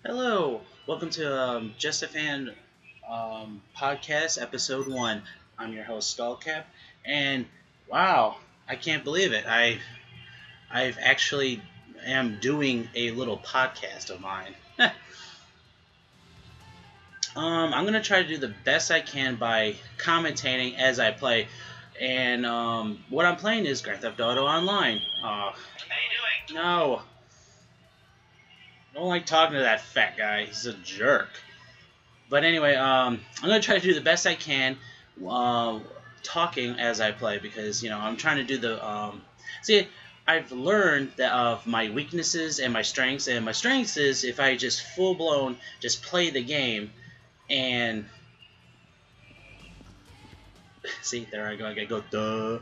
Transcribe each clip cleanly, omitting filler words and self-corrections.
Hello, welcome to Just a Fan podcast, episode 1. I'm your host, Skullcap, and wow, I can't believe it. I've actually am doing a little podcast of mine. I'm gonna try to do the best I can by commentating as I play, and what I'm playing is Grand Theft Auto Online. How you doing? No. I don't like talking to that fat guy. He's a jerk. But anyway, I'm gonna try to do the best I can, talking as I play because I'm trying to do the. See, I've learned that of my weaknesses and my strengths, and my strengths is if I just full blown just play the game, and see there I go. I gotta go. Duh.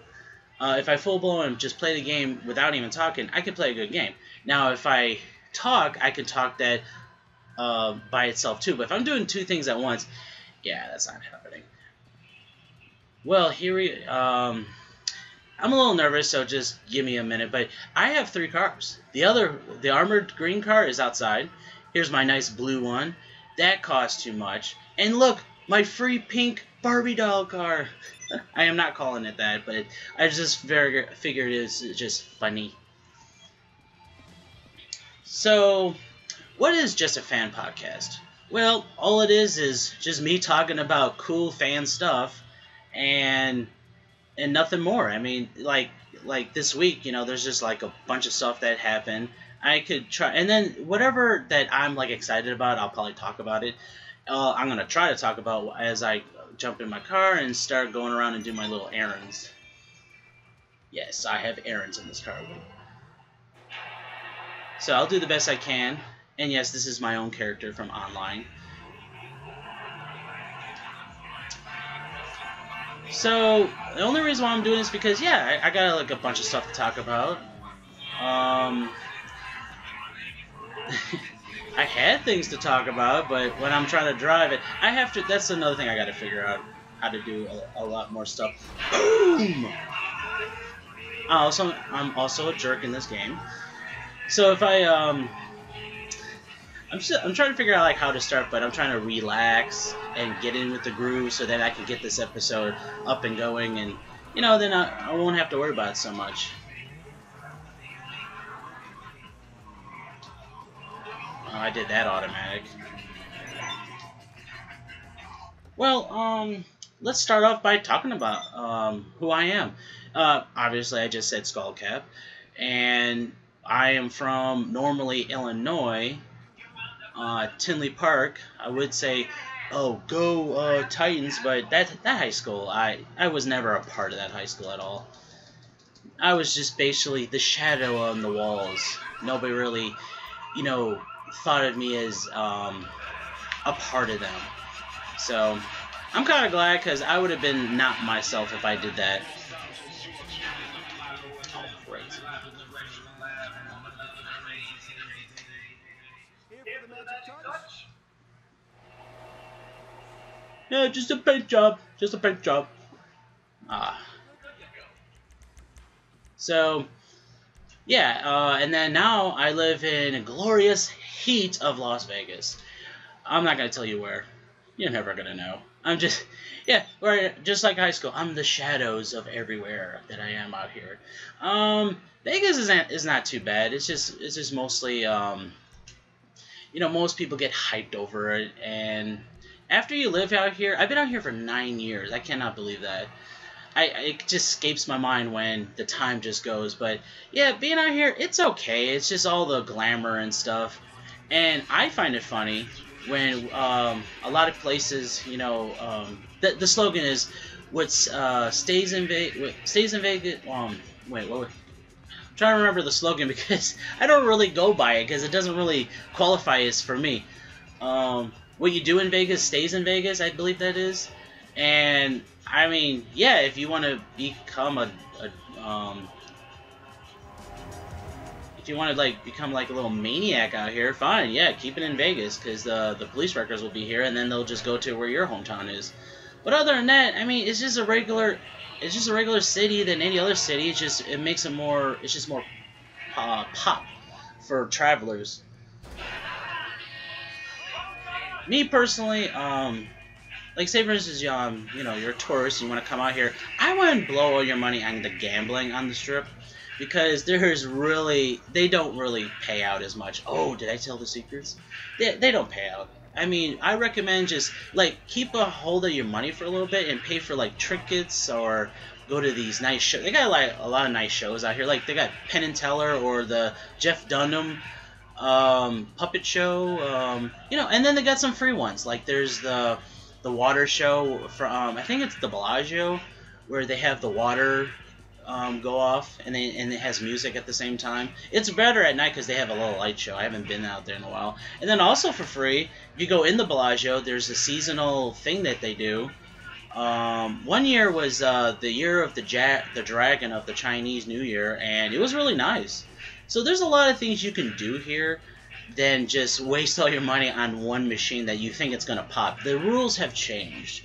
If I full blown just play the game without even talking, I can play a good game. Now, if I talk, I can talk that by itself too. But if I'm doing two things at once, yeah, that's not happening. Well, I'm a little nervous, so just give me a minute. But I have 3 cars. The armored green car is outside. Here's my nice blue one. That costs too much. And look, my free pink Barbie doll car. I am not calling it that, but I just figured it was just funny. So, what is Just a Fan podcast? Well, all it is just me talking about cool fan stuff and nothing more. I mean, like this week, there's just like a bunch of stuff that happened. I could try, and then whatever that I'm like excited about, I'll probably talk about it. I'm gonna try to talk about as I jump in my car and start going around and do my little errands. Yes, I have errands in this car. So I'll do the best I can. And yes, this is my own character from online. So the only reason why I'm doing this is because, yeah, I got like a bunch of stuff to talk about. I had things to talk about, but when I'm trying to drive it, I have to. That's another thing I got to figure out how to do a lot more stuff. Boom! I'm also a jerk in this game. So if I'm trying to figure out like how to start, but I'm trying to relax and get in with the groove so that I can get this episode up and going, and then I won't have to worry about it so much. Oh, I did that automatic. Well, let's start off by talking about who I am. Obviously, I just said Skullcap, and I am from normally Illinois, Tinley Park. I would say, oh, go Titans, but that high school, I was never a part of that high school at all. I was just basically the shadow on the walls. Nobody really, thought of me as a part of them. So I'm kind of glad because I would have been not myself if I did that. Oh, great. Yeah, just a paint job. Just a paint job. So, yeah, and then now I live in a glorious heat of Las Vegas. I'm not going to tell you where. You're never going to know. I'm just, yeah, just like high school, I'm the shadows of everywhere that I am out here. Vegas is not too bad. It's just mostly, most people get hyped over it, and after you live out here, I've been out here for 9 years. I cannot believe that. It just escapes my mind when the time just goes. But yeah, being out here, it's okay. It's just all the glamour and stuff. And I find it funny when a lot of places, the slogan is what stays in Vegas. Wait, what? I'm trying to remember the slogan because I don't really go by it because it doesn't really qualify as for me. What you do in Vegas stays in Vegas, I believe that is. And I mean, yeah, if you want to become become like a little maniac out here, fine, yeah, keep it in Vegas, because the police records will be here, and then they'll just go to where your hometown is. But other than that, I mean, it's just a regular city than any other city. It's just more pop for travelers. Me personally, like say for instance, you know, you're a tourist, you want to come out here. I wouldn't blow all your money on the gambling on the strip, because they don't really pay out as much. Oh, did I tell the secrets? They don't pay out. I mean, I recommend just like keep a hold of your money for a little bit and pay for like trinkets or go to these nice shows. They got like a lot of nice shows out here. Like they got Penn and Teller or the Jeff Dunham puppet show. You know, and then they got some free ones. Like there's the water show from I think it's the Bellagio, where they have the water go off and it has music at the same time. It's better at night because they have a little light show. I haven't been out there in a while. And then also for free, if you go in the Bellagio, there's a seasonal thing that they do. One year was the year of the dragon of the Chinese New Year, and it was really nice. So there's a lot of things you can do here than just waste all your money on one machine that you think it's gonna pop. The rules have changed.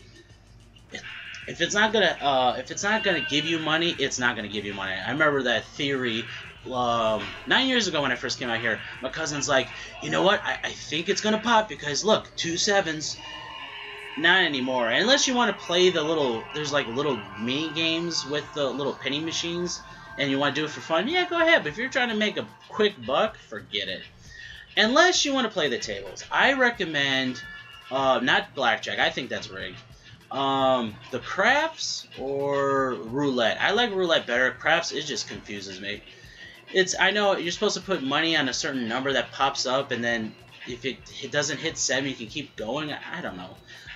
If it's not gonna give you money, it's not gonna give you money. I remember that theory 9 years ago when I first came out here. My cousin's like, you know what? I think it's gonna pop because look, 2 7s. Not anymore. Unless you want to play there's like little mini games with the little penny machines, and you want to do it for fun. Yeah, go ahead. But if you're trying to make a quick buck, forget it. Unless you want to play the tables, I recommend not blackjack. I think that's rigged. The craps or roulette. I like roulette better. Craps, it just confuses me. I know you're supposed to put money on a certain number that pops up, and then if it doesn't hit 7, you can keep going. I don't know.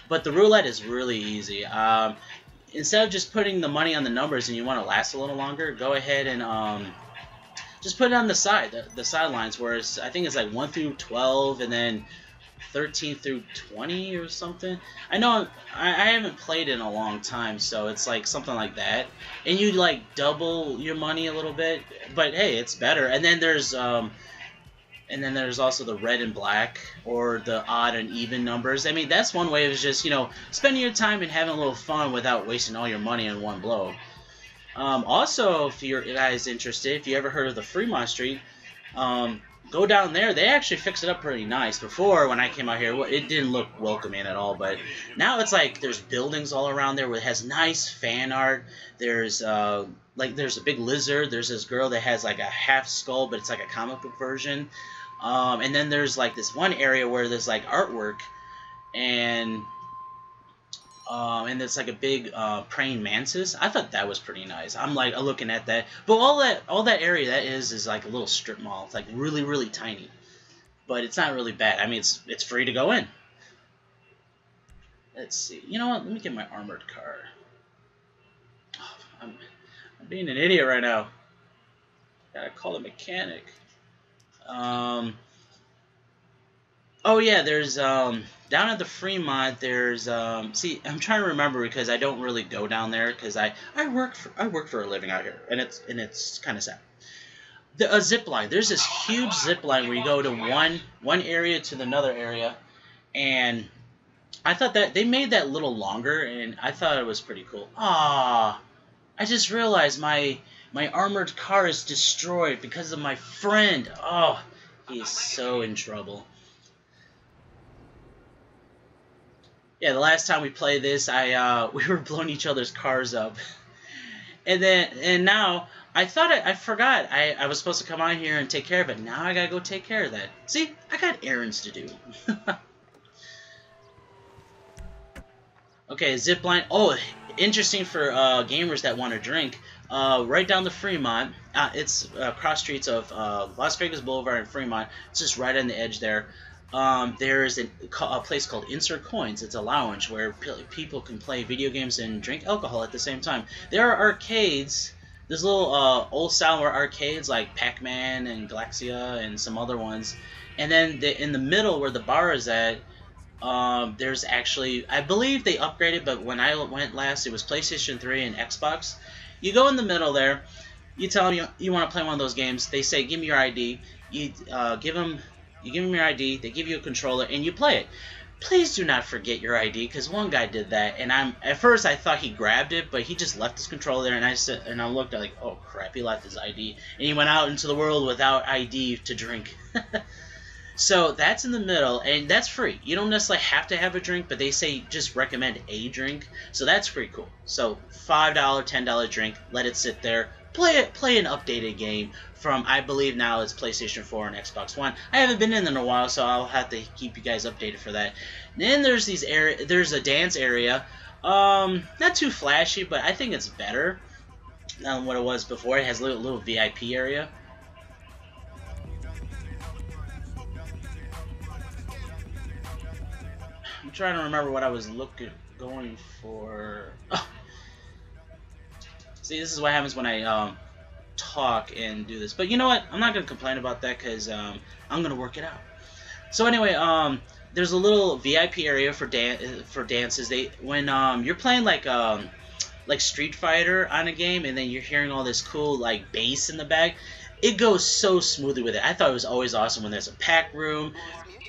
But the roulette is really easy. Instead of just putting the money on the numbers and you want to last a little longer, go ahead and just put it on the sidelines, where I think it's like 1 through 12 and then 13 through 20 or something. I know I haven't played in a long time, so it's like something like that. And you like double your money a little bit, but hey, it's better. And then there's also the red and black, or the odd and even numbers. I mean, that's one way of just, you know, spending your time and having a little fun without wasting all your money in one blow. Also, if you're guys interested, if you ever heard of the Fremont Street, go down there. They actually fixed it up pretty nice. Before, when I came out here, it didn't look welcoming at all, but now it's like there's buildings all around there where it has nice fan art. There's there's a big lizard. There's this girl that has like a half skull, but it's like a comic book version. And then there's like this one area where there's like artwork, and it's like a big praying mantis. I thought that was pretty nice. I'm like looking at that, but all that area that is like a little strip mall. It's like really, really tiny, but it's not really bad. I mean, it's free to go in. Let's see. You know what? Let me get my armored car. Oh, I'm being an idiot right now. Gotta call the mechanic. Oh yeah, there's down at the Fremont. There's see, I'm trying to remember because I don't really go down there because I work for a living out here, and it's kind of sad. A zip line. There's this huge zip line where you go to one area to another area, and I thought that they made that a little longer, and I thought it was pretty cool. Ah, I just realized my armored car is destroyed because of my friend. Oh, he's so in trouble. Yeah, the last time we played this, we were blowing each other's cars up, and now I forgot I was supposed to come on here and take care of it. Now I gotta go take care of that. See, I got errands to do. Okay, zip line. Oh, interesting for gamers that want to drink. Right down the Fremont, it's cross streets of Las Vegas Boulevard and Fremont. It's just right on the edge there. There's a place called Insert Coins. It's a lounge where people can play video games and drink alcohol at the same time. There are arcades. There's little old-style arcades like Pac-Man and Galaxia and some other ones. And then in the middle where the bar is at, there's actually, I believe they upgraded, but when I went last, it was PlayStation 3 and Xbox. You go in the middle there, you tell them you want to play one of those games. They say, give me your ID. You give them your ID, they give you a controller, and you play it. Please do not forget your ID, because one guy did that, and at first I thought he grabbed it, but he just left his controller there, and I looked like, oh crap, he left his ID, and he went out into the world without ID to drink. So that's in the middle, and that's free. You don't necessarily have to have a drink, but they say just recommend a drink. So that's pretty cool. So $5, $10 drink, let it sit there. Play an updated game from, I believe now it's PlayStation 4 and Xbox One. I haven't been in a while, so I'll have to keep you guys updated for that. And then there's there's a dance area. Not too flashy, but I think it's better than what it was before. It has a little VIP area. I'm trying to remember what I was going for. Oh. See, this is what happens when I talk and do this. But you know what? I'm not gonna complain about that because I'm gonna work it out. So anyway, there's a little VIP area for dances. When you're playing like Street Fighter on a game, and then you're hearing all this cool like bass in the back. It goes so smoothly with it. I thought it was always awesome when there's a packed room,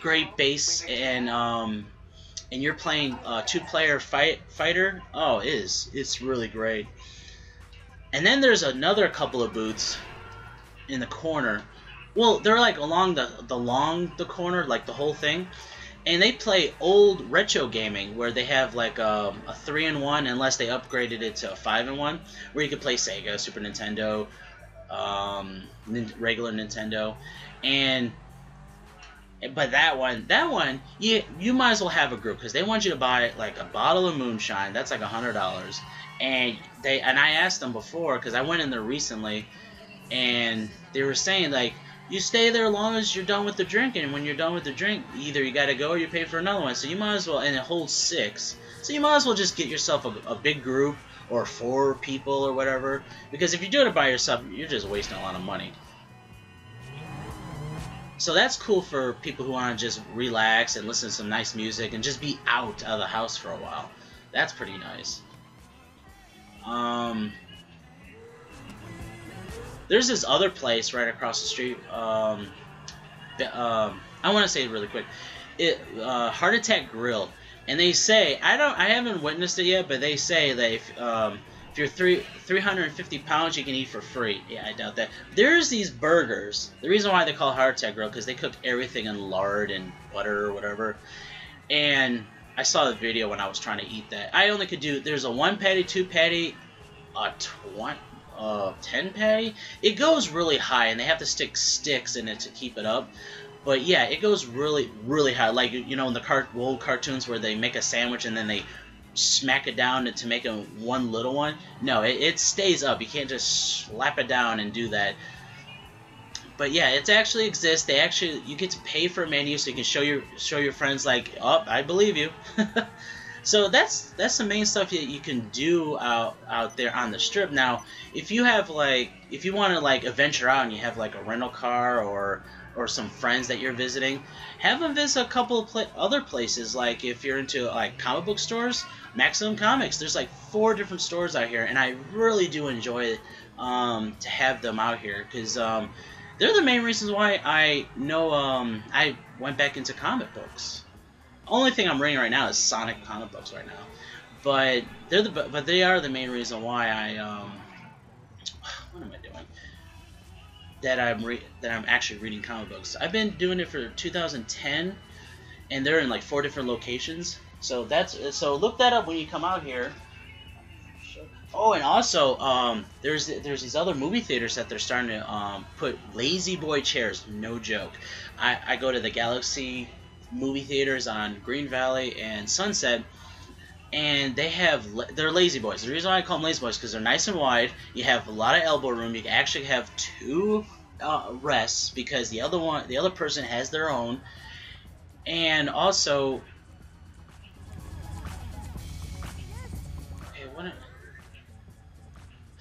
great bass, and you're playing two-player fighter. Oh, it's really great. And then there's another couple of booths in the corner. Well, they're like along the corner, like the whole thing. And they play old retro gaming where they have like a 3-in-1, unless they upgraded it to a 5-in-1, where you can play Sega, Super Nintendo, regular Nintendo, but that one, you might as well have a group because they want you to buy like a bottle of moonshine. That's like $100, and I asked them before because I went in there recently, and they were saying like you stay there as long as you're done with the drink, and when you're done with the drink, either you gotta go or you pay for another one. So you might as well, and it holds 6, so you might as well just get yourself a big group or 4 people or whatever, because if you're doing it by yourself, you're just wasting a lot of money. So that's cool for people who want to just relax and listen to some nice music and just be out of the house for a while. That's pretty nice. There's this other place right across the street. I want to say it really quick. Heart Attack Grill, and they say I haven't witnessed it yet, but they say that if you're 350 pounds, you can eat for free. Yeah, I doubt that. There's these burgers. The reason why they call it Heart Attack Grill because they cook everything in lard and butter or whatever. And I saw the video when I was trying to eat that. I only could do. There's a 1 patty, 2 patty, a 10 patty. It goes really high, and they have to stick sticks in it to keep it up. But yeah, it goes really, really high. Like in the old cartoons where they make a sandwich and then they smack it down to make a one little one. No, it stays up. You can't just slap it down and do that. But yeah, it actually exists. You get to pay for a menu so you can show your friends like, oh, I believe you. So that's the main stuff that you can do out there on the strip. Now, if you want to like venture out and you have like a rental car or some friends that you're visiting, have them visit a couple of other places. Like if you're into like comic book stores, Maximum Comics. There's like 4 different stores out here, and I really do enjoy to have them out here because they're the main reasons why I went back into comic books. Only thing I'm reading right now is Sonic comic books right now, but they are the main reason why I what am I doing? That I'm actually reading comic books. I've been doing it for 2010, and they're in like 4 different locations. So look that up when you come out here. Oh, and also there's these other movie theaters that they're starting to put lazy boy chairs. No joke. I go to the Galaxy movie theaters on Green Valley and Sunset, and they're lazy boys. The reason why I call them lazy boys is because they're nice and wide. You have a lot of elbow room. You can actually have 2 rests because the other person has their own. And also, okay, I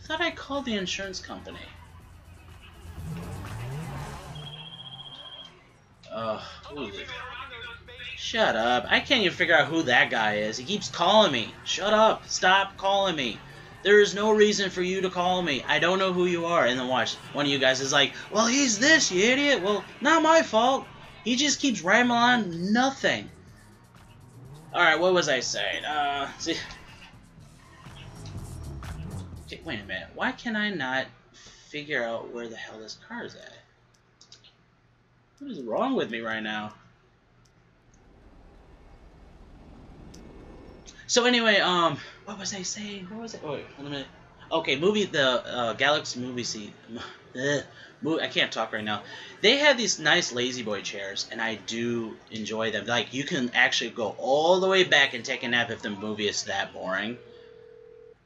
thought I called the insurance company. Shut up. I can't even figure out who that guy is. He keeps calling me. Shut up. Stop calling me. There is no reason for you to call me. I don't know who you are. And then watch. One of you guys is like, well, he's this, you idiot. Well, not my fault. He just keeps rambling on nothing. Alright, what was I saying? See. Okay, wait a minute. Why can I not figure out where the hell this car is at? What is wrong with me right now? So anyway, what was I saying? What was it? Oh, wait, let me. Okay, the Galaxy movie seat. I can't talk right now. They have these nice lazy boy chairs, and I do enjoy them. Like, you can actually go all the way back and take a nap if the movie is that boring.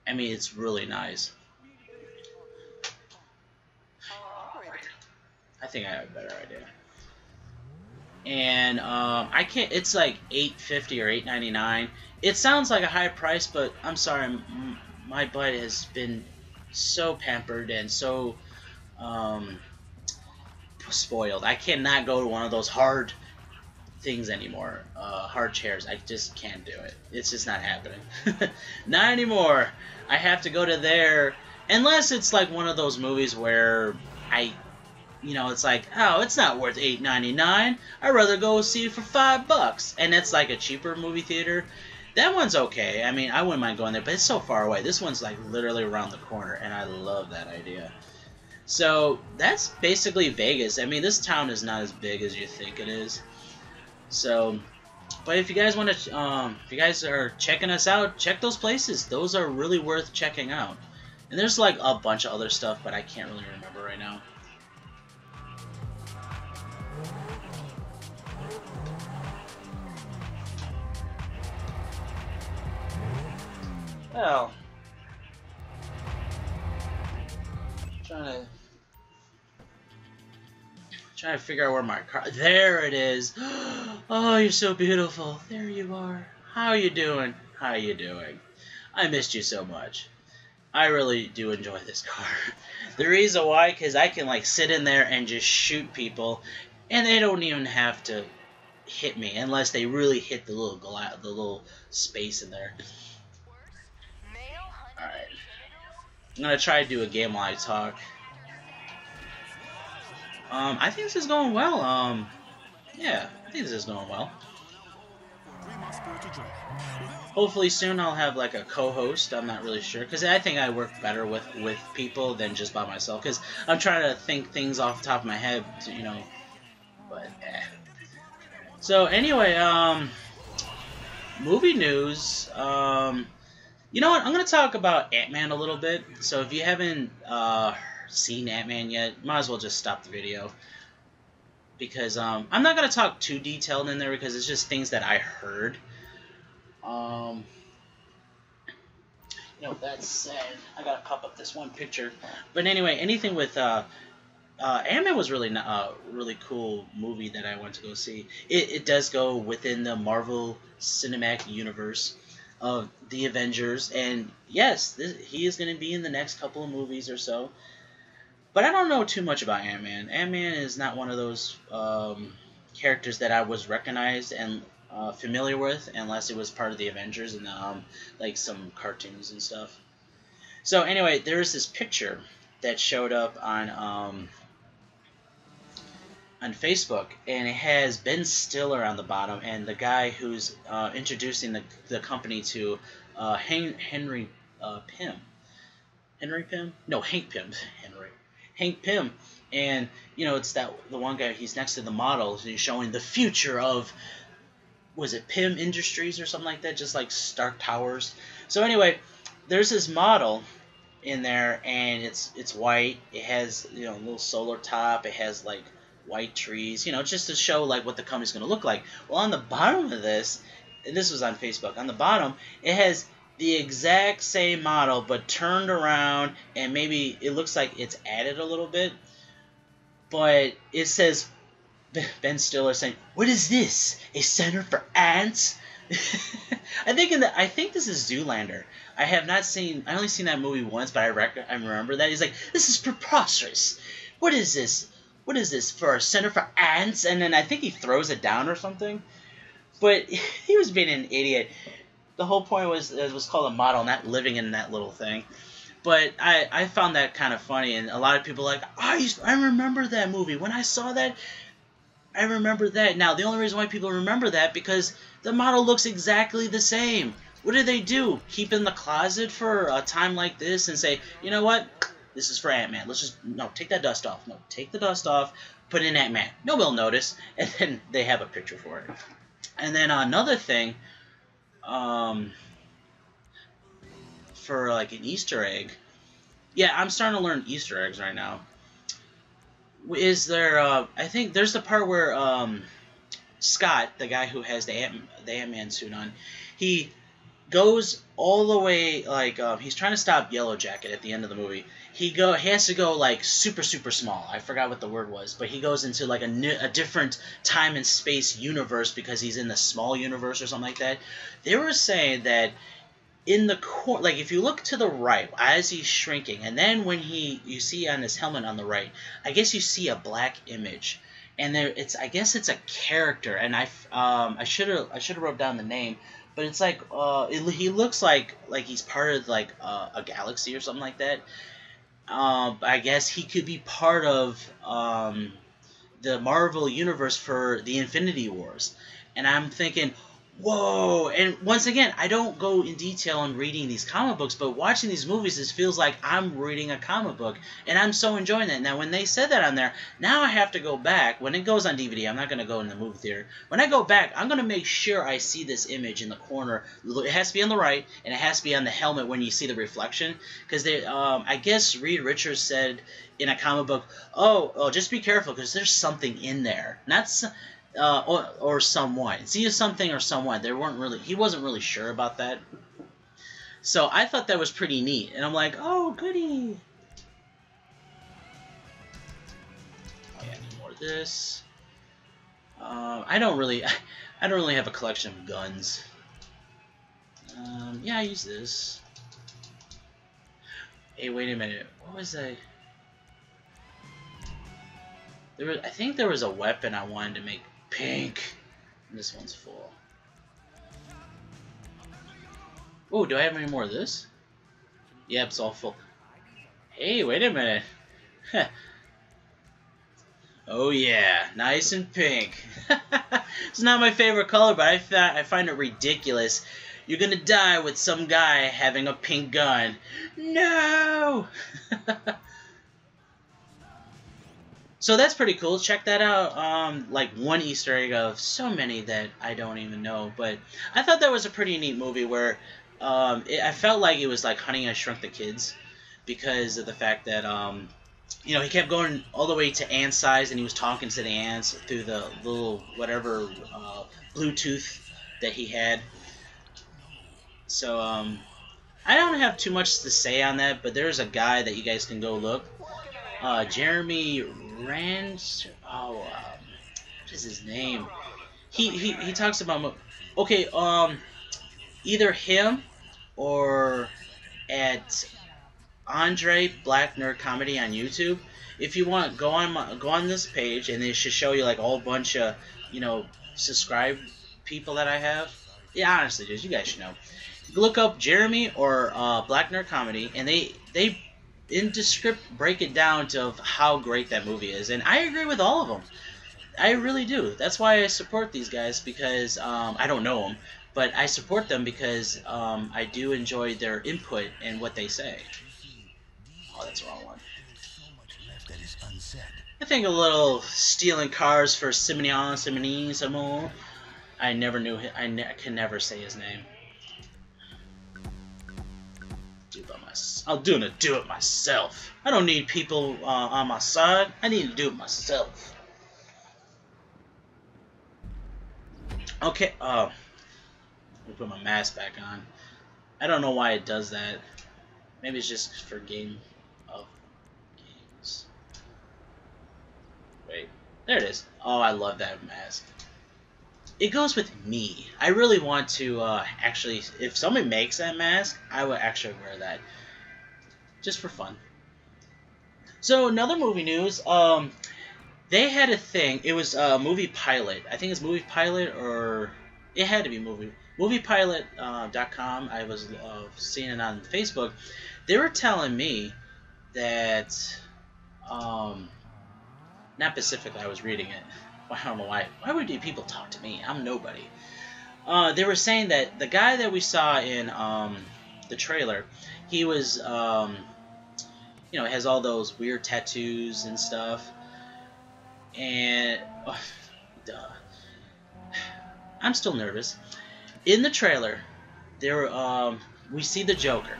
I mean, it's really nice. I think I have a better idea. And I can't. It's like $8.50 or $8.99. It sounds like a high price, but I'm sorry, my butt has been so pampered and so spoiled. I cannot go to one of those hard things anymore. Hard chairs. I just can't do it. It's just not happening. Not anymore. I have to go to there, unless it's like one of those movies where it's like, oh, it's not worth $8.99. I'd rather go see it for $5, and it's like a cheaper movie theater. That one's okay. I mean, I wouldn't mind going there, but it's so far away. This one's like literally around the corner, and I love that idea. So that's basically Vegas. I mean, this town is not as big as you think it is. So, but if you guys want to, if you guys are checking us out, check those places. Those are really worth checking out. And there's like a bunch of other stuff, but I can't really remember right now. Well, trying to figure out where my car. There it is. Oh, you're so beautiful. There you are. How you doing? How you doing? I missed you so much. I really do enjoy this car. The reason why, because I can like sit in there and just shoot people, and they don't even have to hit me unless they really hit the little space in there. Alright. I'm gonna try to do a game while I talk. I think this is going well. Yeah, I think this is going well. Hopefully soon I'll have like a co-host. I'm not really sure, because I think I work better with people than just by myself, because I'm trying to think things off the top of my head, but So anyway, movie news. You know what? I'm going to talk about Ant-Man a little bit. So if you haven't seen Ant-Man yet, might as well just stop the video. Because I'm not going to talk too detailed in there, because it's just things that I heard. That said, I got to pop up this one picture. But anyway, anything with... Ant-Man was really really cool movie that I went to go see. It does go within the Marvel Cinematic Universe of the Avengers, and yes, he is going to be in the next couple of movies or so. But I don't know too much about Ant-Man. Ant-Man is not one of those characters that I was recognized and familiar with, unless it was part of the Avengers and like some cartoons and stuff. So anyway, there is this picture that showed up on Facebook, and it has Ben Stiller on the bottom, and the guy who's introducing the company to Henry Pym. Henry Pym? No, Hank Pym. Hank Pym. And, it's the one guy, he's next to the models, and he's showing the future of, was it Pym Industries or something like that? Just like Stark Towers. So anyway, there's this model in there, and it's white. It has, a little solar top. It has, like, white trees, just to show like what the company's going to look like. Well, on the bottom of this, and this was on Facebook, on the bottom, it has the exact same model, but turned around, and maybe it looks like it's added a little bit, but it says Ben Stiller saying, "What is this? A center for ants?" I think this is Zoolander. I only seen that movie once, but I remember that. He's like, "This is preposterous. What is this? What is this, for a center for ants?" And then I think he throws it down or something. But he was being an idiot. The whole point was it was called a model, not living in that little thing. But I found that kind of funny, and a lot of people are like, I remember that movie. When I saw that, I remember that. Now, the only reason why people remember that, because the model looks exactly the same. What do? Keep in the closet for a time like this and say, you know what? This is for Ant-Man. Let's just, no, take that dust off. No, take the dust off, put it in Ant-Man. Nobody will notice. And then they have a picture for it. And then another thing, for like an Easter egg. Yeah, I'm starting to learn Easter eggs right now. Is there, I think there's the part where, Scott, the guy who has the Ant-Man suit on, he goes all the way, like, he's trying to stop Yellow Jacket at the end of the movie. He has to go, like, super, super small. I forgot what the word was, but he goes into, like, a different time and space universe because he's in the small universe or something like that. They were saying that in the corner, like, if you look to the right as he's shrinking, and then when you see on his helmet on the right, I guess you see a black image, and there I guess it's a character, and I should have wrote down the name, but it's like he looks like he's part of like a galaxy or something like that. I guess he could be part of the Marvel universe for the Infinity Wars, and I'm thinking, whoa! And once again, I don't go in detail on reading these comic books, but watching these movies, it feels like I'm reading a comic book, and I'm so enjoying that. Now, when they said that on there, now I have to go back. When it goes on DVD, I'm not going to go in the movie theater. When I go back, I'm going to make sure I see this image in the corner. It has to be on the right, and it has to be on the helmet when you see the reflection, because I guess Reed Richards said in a comic book, oh, just be careful, because there's something in there. Or someone. It's either something or someone. He wasn't really sure about that. So I thought that was pretty neat. And I'm like, oh, goody. Oh, yeah, I need more of this. I don't really have a collection of guns. Yeah, I use this. Hey, wait a minute. What was I? I think there was a weapon I wanted to make pink. And this one's full. Oh, do I have any more of this? Yep, it's all full. Hey, wait a minute. Oh yeah, nice and pink. It's not my favorite color, but I find it ridiculous. You're gonna die with some guy having a pink gun. No! So that's pretty cool. Check that out. Like one Easter egg of so many that I don't even know. But I thought that was a pretty neat movie where I felt like it was like Honey, I Shrunk the Kids because of the fact that he kept going all the way to ant size and he was talking to the ants through the little whatever Bluetooth that he had. So I don't have too much to say on that, but there's a guy that you guys can go look. Jeremy Rand. Oh, what is his name? He talks about. Okay, either him or at Andre Black Nerd Comedy on YouTube. If you want, go on this page, and it should show you like a whole bunch of subscribed people that I have. Yeah, honestly, dude, you guys should know. Look up Jeremy or Black Nerd Comedy, and they in the script break it down to how great that movie is, and I agree with all of them. I really do. That's why I support these guys, because I don't know them, but I support them because I do enjoy their input and what they say. Oh, that's the wrong one. I think a little stealing cars for Simone. I never knew him. I can never say his name. I'm gonna do it myself. I don't need people on my side. I need to do it myself. Okay. Let me put my mask back on. I don't know why it does that. Maybe it's just for game of games. Wait, there it is. Oh, I love that mask. It goes with me. I really want to actually, if somebody makes that mask, I would actually wear that. Just for fun. So, another movie news. They had a thing. It was a movie pilot. I think it's movie pilot, or it had to be moviepilot.com. I was seeing it on Facebook. They were telling me that, not specifically, I was reading it. I don't know why. Why would people talk to me? I'm nobody. They were saying that the guy that we saw in the trailer, he was you know, has all those weird tattoos and stuff. And oh, duh. I'm still nervous. In the trailer, there we see the Joker.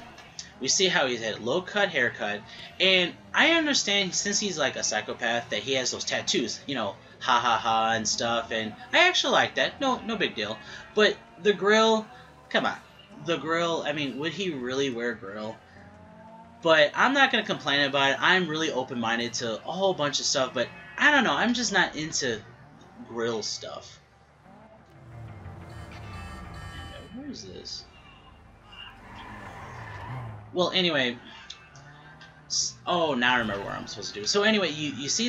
We see how he's had a low cut haircut, and I understand since he's like a psychopath that he has those tattoos, you know, ha ha ha and stuff, and I actually like that. No big deal. But the grill, come on, the grill. I mean, would he really wear a grill? But I'm not gonna complain about it. I'm really open minded to a whole bunch of stuff, but I don't know. I'm just not into grill stuff. Where is this? Well, anyway. Oh, now I remember what I'm supposed to do. So anyway, you see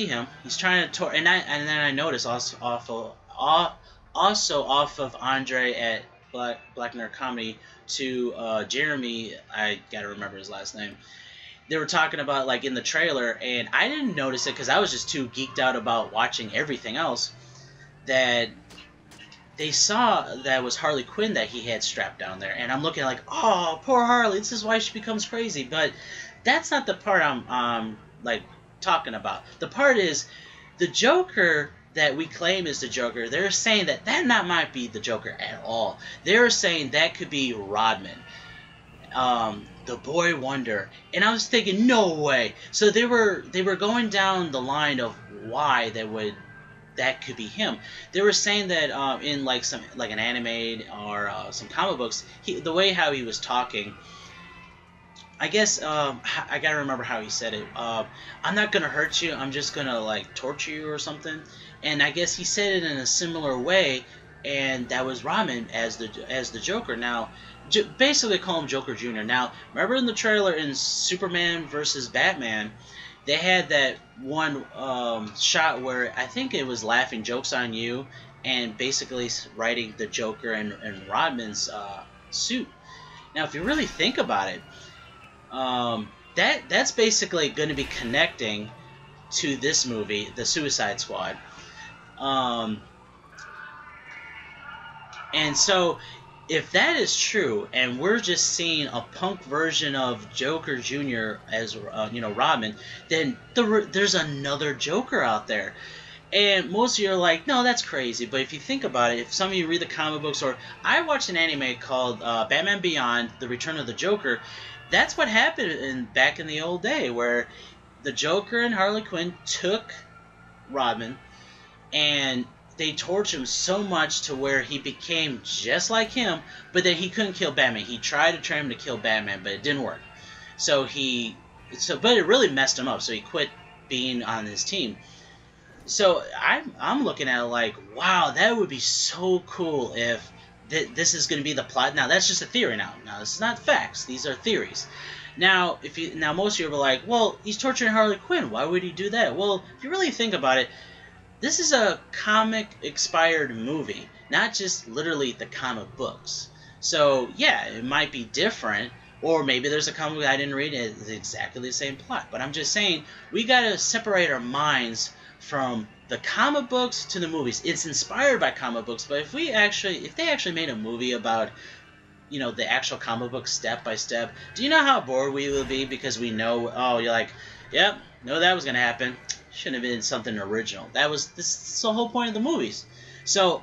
him. He's trying to and then I notice also off of Andre at Black Nerd Comedy to Jeremy. I gotta remember his last name. They were talking about like in the trailer, and I didn't notice it because I was just too geeked out about watching everything else. That they saw that was Harley Quinn that he had strapped down there, and I'm looking like, oh, poor Harley. This is why she becomes crazy. But that's not the part I'm like talking about. The part is the Joker that we claim is the Joker. They're saying that not might be the Joker at all. They're saying that could be Rodman, the Boy Wonder, and I was thinking, no way. So they were going down the line of why that could be him. They were saying that in like an anime or some comic books, the way how he was talking. I guess I gotta remember how he said it. I'm not gonna hurt you. I'm just gonna like torture you or something. And I guess he said it in a similar way, and that was Ramen as the Joker. Now, basically call him Joker Jr. Now, remember in the trailer in Superman versus Batman, they had that one shot where I think it was laughing jokes on you, and basically writing the Joker and Rodman's suit. Now, if you really think about it. That's basically going to be connecting to this movie, The Suicide Squad. And so, if that is true, and we're just seeing a punk version of Joker Jr. as, Rodman, then there's another Joker out there. And most of you are like, no, that's crazy. But if you think about it, if some of you read the comic books, or I watched an anime called Batman Beyond, The Return of the Joker. That's what happened back in the old day, where the Joker and Harley Quinn took Rodman, and they tortured him so much to where he became just like him, but then he couldn't kill Batman. He tried to train him to kill Batman, but it didn't work. But it really messed him up, so he quit being on his team. So I'm looking at it like, wow, that would be so cool if this is going to be the plot. Now, that's just a theory now. Now, this is not facts. These are theories. Now, most of you are like, well, he's torturing Harley Quinn. Why would he do that? Well, if you really think about it, this is a comic-inspired movie, not just literally the comic books. So, yeah, it might be different, or maybe there's a comic book I didn't read, and it's exactly the same plot. But I'm just saying, we got to separate our minds from the comic books to the movies. It's inspired by comic books, but if they actually made a movie about, the actual comic book step by step, do you know how bored we will be? Because we know, you're like, yep, know that was gonna happen. Shouldn't have been something original. This is the whole point of the movies. So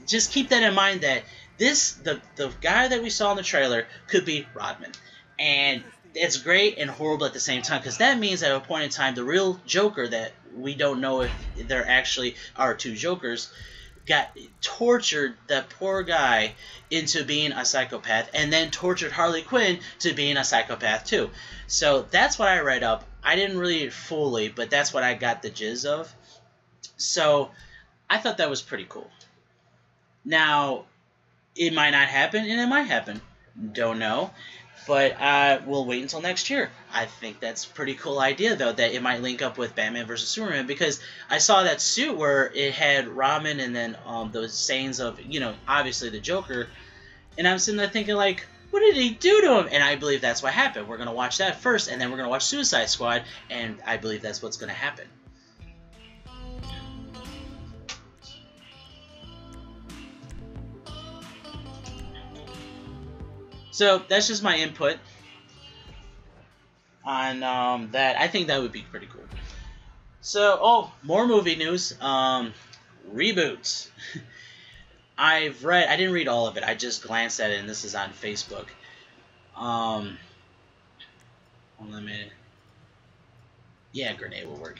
just keep that in mind, that the guy that we saw in the trailer could be Rodman, and it's great and horrible at the same time, because that means at a point in time the real Joker, that we don't know if there actually are two Jokers, got tortured that poor guy into being a psychopath, and then tortured Harley Quinn to being a psychopath too. So that's what I read up. I didn't read it fully, but that's what I got the gist of. So I thought that was pretty cool. Now, it might not happen, and it might happen. Don't know. But we'll wait until next year. I think that's a pretty cool idea, though, that it might link up with Batman vs. Superman, because I saw that suit where it had Robin and then those sayings of, obviously the Joker, and I'm sitting there thinking, like, what did he do to him? And I believe that's what happened. We're going to watch that first, and then we're going to watch Suicide Squad, and I believe that's what's going to happen. So that's just my input. on that. I think that would be pretty cool. So, oh, more movie news. Reboots. I didn't read all of it. I just glanced at it, and this is on Facebook. Let me. Yeah, grenade will work.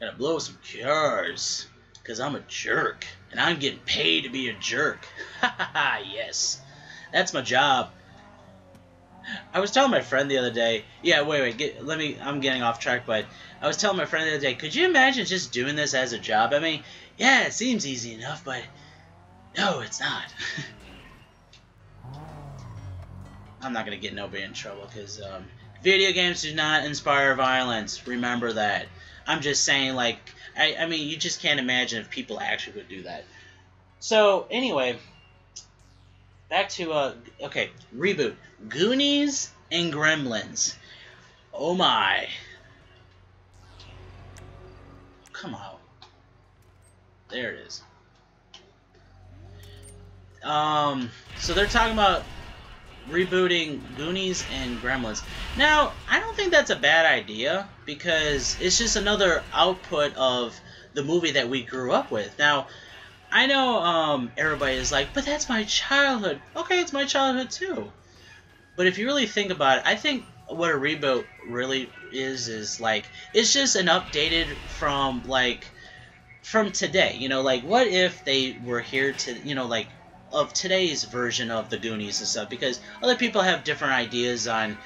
Gotta blow some cars, cause I'm a jerk, and I'm getting paid to be a jerk. Ha ha ha! Yes, that's my job. I was telling my friend the other day. Yeah, wait. I'm getting off track, but I was telling my friend the other day. Could you imagine just doing this as a job? I mean, yeah, it seems easy enough, but no, it's not. I'm not gonna get nobody in trouble because video games do not inspire violence. Remember that. I'm just saying, like, I mean, you just can't imagine if people actually would do that. So anyway, back to okay, reboot. Goonies and Gremlins. Oh my. Come on. There it is. So they're talking about rebooting Goonies and Gremlins. Now, I don't think that's a bad idea because it's just another output of the movie that we grew up with. Now, I know everybody is like, but that's my childhood. Okay, it's my childhood too. But if you really think about it, I think what a reboot really is like, it's just an updated from today. You know, like, what if they were here to, you know, like, of today's version of the Goonies and stuff, because other people have different ideas on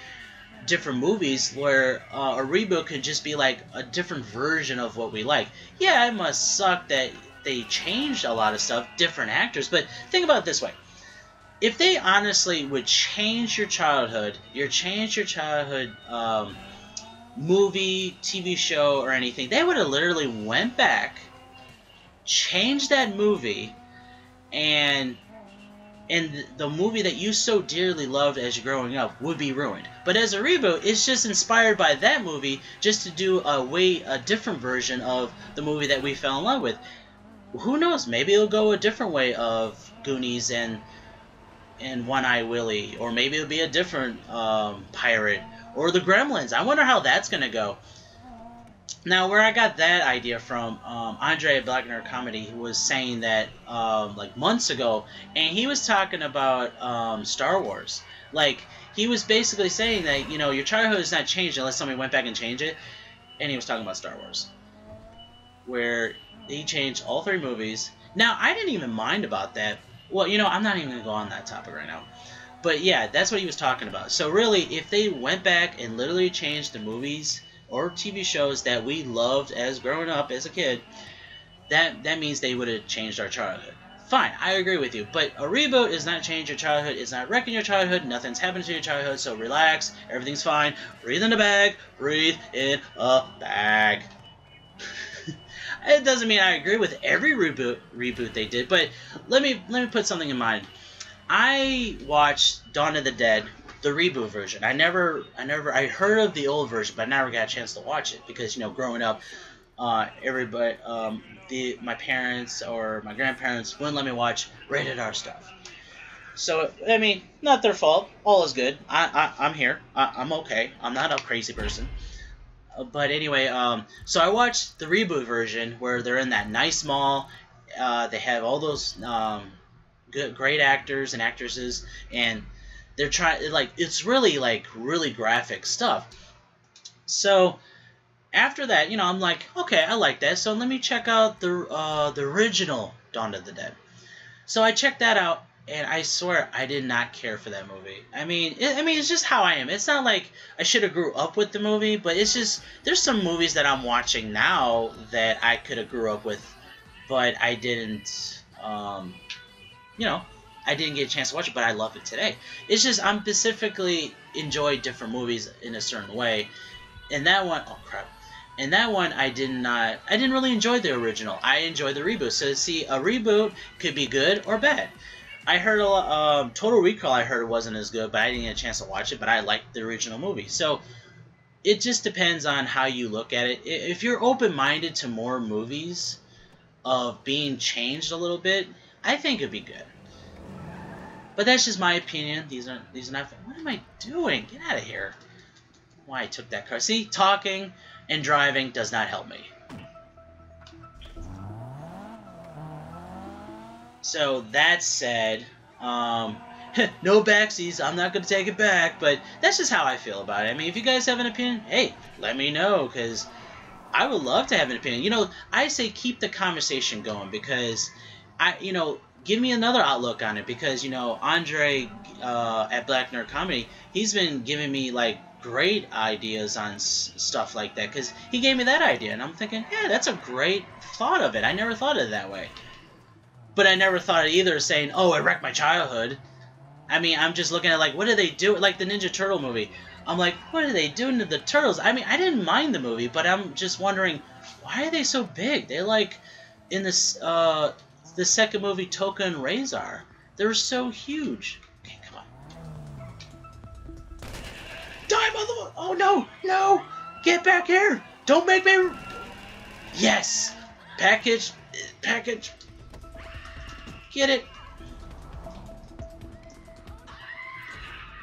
different movies where a reboot could just be like a different version of what we like. Yeah, it must suck that they changed a lot of stuff, different actors, but think about it this way. If they honestly would change your childhood movie, TV show, or anything, they would have literally went back, changed that movie, and the movie that you so dearly loved as you're growing up would be ruined. But as a reboot, it's just inspired by that movie just to do a different version of the movie that we fell in love with. Who knows? Maybe it'll go a different way of Goonies and One-Eye Willie, or maybe it'll be a different pirate, or the Gremlins. I wonder how that's gonna go. Now, where I got that idea from, Andre Blackner Comedy was saying that like months ago, and he was talking about Star Wars. Like, he was basically saying that, you know, your childhood is not changed unless somebody went back and changed it, and he was talking about Star Wars, where he changed all 3 movies. Now, I didn't even mind about that. Well, you know, I'm not even going to go on that topic right now. But yeah, that's what he was talking about. So really, if they went back and literally changed the movies or TV shows that we loved as growing up as a kid, that means they would have changed our childhood. Fine, I agree with you, but a reboot is not changing your childhood, it's not wrecking your childhood, nothing's happened to your childhood, so relax, everything's fine, breathe in a bag, breathe in a bag. It doesn't mean I agree with every reboot they did, but let me put something in mind. I watched Dawn of the Dead, the reboot version. I heard of the old version, but I never got a chance to watch it because, you know, growing up, everybody, my parents or my grandparents wouldn't let me watch rated R stuff. So, I mean, not their fault. All is good. I'm here. I'm okay. I'm not a crazy person. But anyway, so I watched the reboot version where they're in that nice mall. They have all those great actors and actresses, and they're trying, like, it's really, like, really graphic stuff. So after that, you know, I'm like, okay, I like that, so let me check out the original Dawn of the Dead. So I checked that out, and I swear I did not care for that movie. I mean, it's just how I am. It's not like I should have grew up with the movie, but it's just, there's some movies that I'm watching now that I could have grew up with, but I didn't, you know, I didn't get a chance to watch it, but I love it today. It's just, I'm specifically enjoy different movies in a certain way. And that one, oh crap. And that one, I didn't really enjoy the original. I enjoyed the reboot. So see, a reboot could be good or bad. I heard a lot, Total Recall I heard wasn't as good, but I didn't get a chance to watch it, but I liked the original movie. So it just depends on how you look at it. If you're open-minded to more movies of being changed a little bit, I think it'd be good. But that's just my opinion. These are not. What am I doing? Get out of here. Why I took that car? See, talking and driving does not help me. So that said, no backsies. I'm not gonna take it back, but that's just how I feel about it. I mean, if you guys have an opinion, hey, let me know, because I would love to have an opinion. You know, I say keep the conversation going, because give me another outlook on it, because Andre at Black Nerd Comedy, he's been giving me like great ideas on stuff like that, because he gave me that idea, and I'm thinking, yeah, that's a great thought of it. I never thought of it that way. But I never thought of either saying, oh, it wrecked my childhood. I mean, I'm just looking at, like, what do they do? Like the Ninja Turtle movie. I'm like, what are they doing to the turtles? I mean, I didn't mind the movie, but I'm just wondering, why are they so big? They're like, in this, the second movie, Toka and Razor. They're so huge. Okay, come on. Die, motherfucker! Oh, no! No! Get back here! Don't make me... Yes! Package. Get it!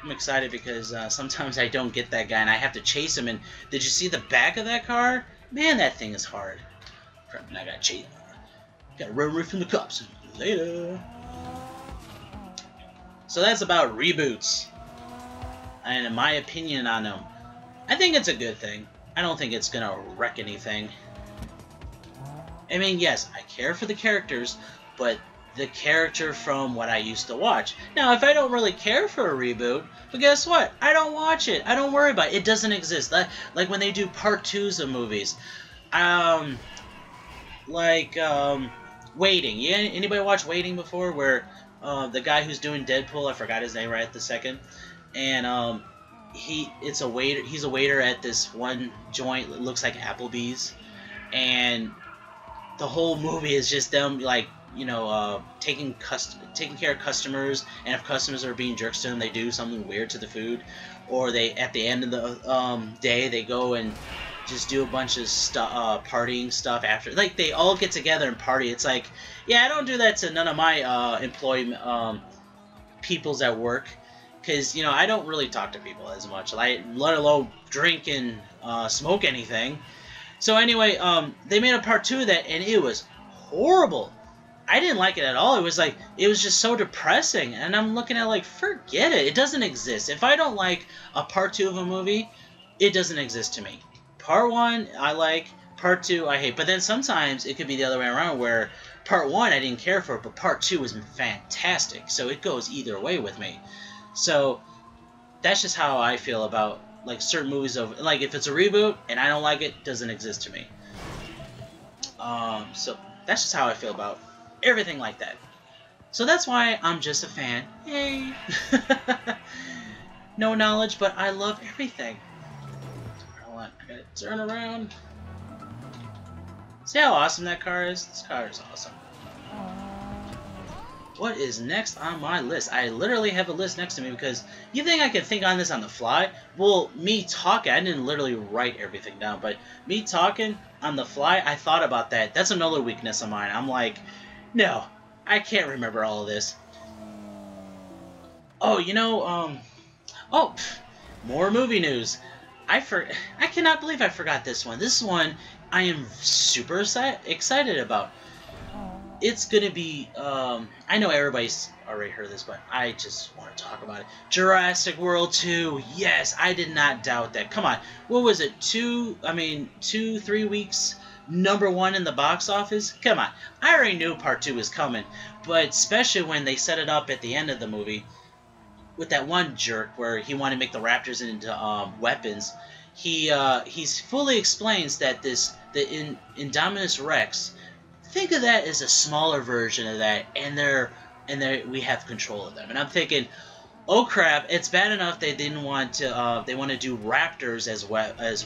I'm excited because sometimes I don't get that guy and I have to chase him. And did you see the back of that car? Man, that thing is hard. Crap, I gotta chase. Gotta run away from the cops. Later. So that's about reboots. And in my opinion on them, I think it's a good thing. I don't think it's gonna wreck anything. I mean, yes, I care for the characters, but the character from what I used to watch. Now, if I don't really care for a reboot, but guess what? I don't watch it. I don't worry about it. It doesn't exist. Like when they do part 2s of movies. Waiting. Yeah, anybody watch Waiting before? Where the guy who's doing Deadpool, I forgot his name right at the second, and he's a waiter at this one joint that looks like Applebee's, and the whole movie is just them like taking care of customers, and if customers are being jerks to them, they do something weird to the food, or they at the end of the day they go and just do a bunch of partying stuff after. Like they all get together and party. It's like, yeah, I don't do that to none of my peoples at work, because I don't really talk to people as much, like let alone drink and smoke anything. So anyway, they made a part 2 of that, and it was horrible. I didn't like it at all. It was just so depressing, and I'm looking at it like, forget it. It doesn't exist. If I don't like a part 2 of a movie, it doesn't exist to me. Part 1 I like, part 2 I hate. But then sometimes it could be the other way around, where part 1 I didn't care for, but part 2 was fantastic. So it goes either way with me. So that's just how I feel about like certain movies. Like if it's a reboot and I don't like it, doesn't exist to me. So that's just how I feel about everything like that. So that's why I'm just a fan. Yay! No knowledge, but I love everything. Hold on, I gotta turn around. See how awesome that car is? This car is awesome. What is next on my list? I literally have a list next to me, because you think I can think on this on the fly? Well, me talking, I didn't literally write everything down, but me talking on the fly, I thought about that. That's another weakness of mine. I'm like, no, I can't remember all of this. Oh, more movie news. I cannot believe I forgot this one. This one I am super excited about. It's gonna be, I know everybody's already heard this, but I just want to talk about it. Jurassic World 2, yes, I did not doubt that. Come on, what was it, 2-3 weeks, #1 in the box office? Come on, I already knew part 2 was coming, but especially when they set it up at the end of the movie, with that one jerk where he wanted to make the raptors into weapons. He's fully explains that the Indominus Rex, think of that as a smaller version of that, and we have control of them. And I'm thinking, oh crap, it's bad enough they didn't want to, they want to do raptors as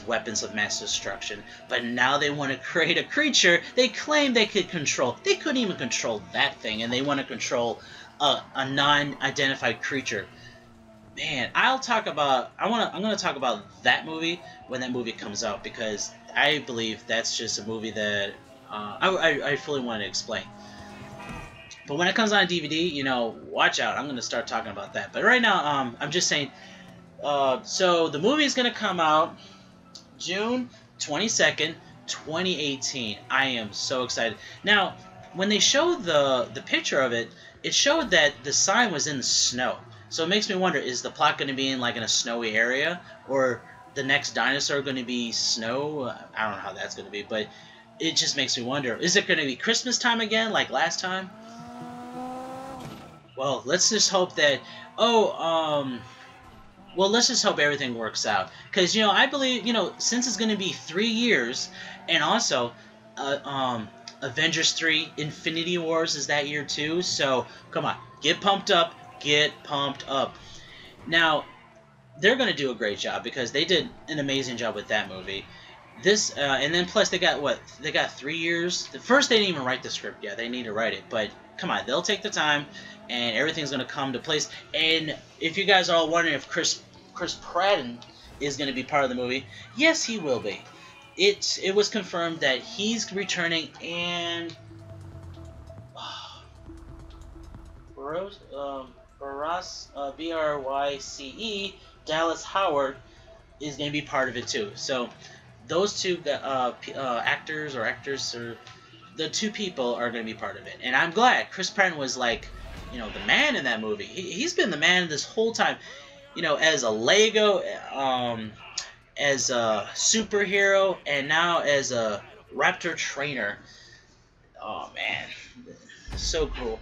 weapons of mass destruction, but now they want to create a creature they claim they could control. They couldn't even control that thing, and they want to control a non-identified creature. Man, I'm gonna talk about that movie when that movie comes out, because I believe that's just a movie that I fully want to explain. But when it comes on DVD, you know, watch out. I'm gonna start talking about that. But right now, I'm just saying. So the movie is gonna come out June 22nd, 2018. I am so excited. Now, when they showed the picture of it, it showed that the sign was in the snow. So it makes me wonder: is the plot going to be in like in a snowy area, or the next dinosaur going to be snow? I don't know how that's going to be, but it just makes me wonder: is it going to be Christmas time again, like last time? Well, let's just hope that. Well, let's just hope everything works out. Because, you know, I believe, you know, since it's going to be 3 years, and also, Avengers 3 Infinity Wars is that year too, so, come on, get pumped up, get pumped up. Now, they're going to do a great job, because they did an amazing job with that movie. This, and then plus they got, what, they got 3 years? First, they didn't even write the script yet, they need to write it, but, come on, they'll take the time, and everything's going to come to place. And if you guys are all wondering if Chris Pratt is going to be part of the movie, yes, he will be. It was confirmed that he's returning, and Bryce Dallas Howard is going to be part of it too. So those two actors or the two people are going to be part of it, and I'm glad. Chris Pratt was like, you know, the man in that movie. He's been the man this whole time. You know, as a Lego, as a superhero, and now as a raptor trainer. Oh man, so cool.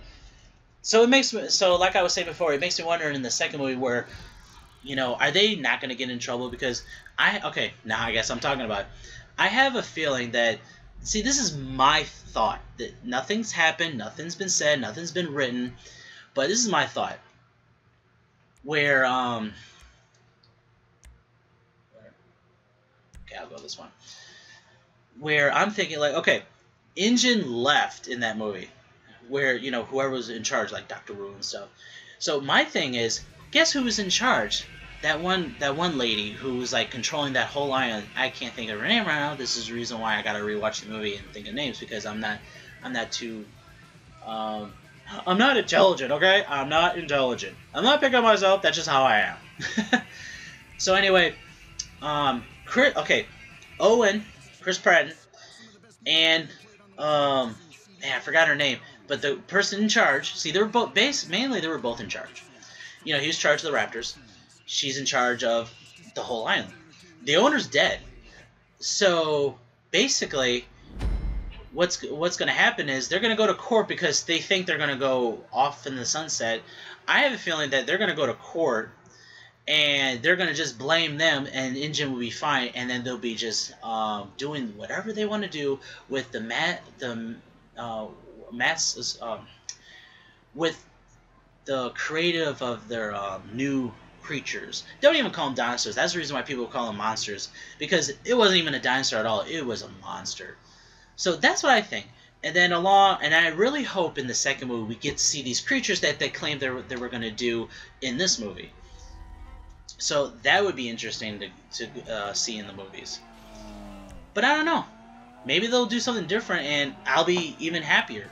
So it makes me, so like I was saying before, it makes me wonder in the second movie where, you know, are they not going to get in trouble? Because now I guess I'm talking about it. I have a feeling that, see, this is my thought, that nothing's happened, nothing's been said, nothing's been written, but this is my thought. Where, okay, I'll go this one. Where I'm thinking, like, okay, Engine left in that movie. Where, you know, whoever was in charge, like Dr. Wu and stuff. So my thing is, guess who was in charge? That one lady who was, like, controlling that whole island. I can't think of her name right now. This is the reason why I gotta rewatch the movie and think of names, because I'm not too, I'm not intelligent, okay? I'm not intelligent. I'm not picking on myself. That's just how I am. So anyway, Chris Pratt, and man, I forgot her name, but the person in charge. See, they were both mainly they were both in charge. You know, he was in charge of the Raptors. She's in charge of the whole island. The owner's dead, so basically, what's going to happen is they're going to go to court because they think they're going to go off in the sunset. I have a feeling that they're going to go to court and they're going to just blame them, and Engine will be fine, and then they'll be just doing whatever they want to do with with the creative of their new creatures. Don't even call them dinosaurs. That's the reason why people call them monsters, because it wasn't even a dinosaur at all. It was a monster. So that's what I think. And then and I really hope in the second movie we get to see these creatures that they claimed they were going to do in this movie. So that would be interesting to see in the movies. But I don't know. Maybe they'll do something different and I'll be even happier.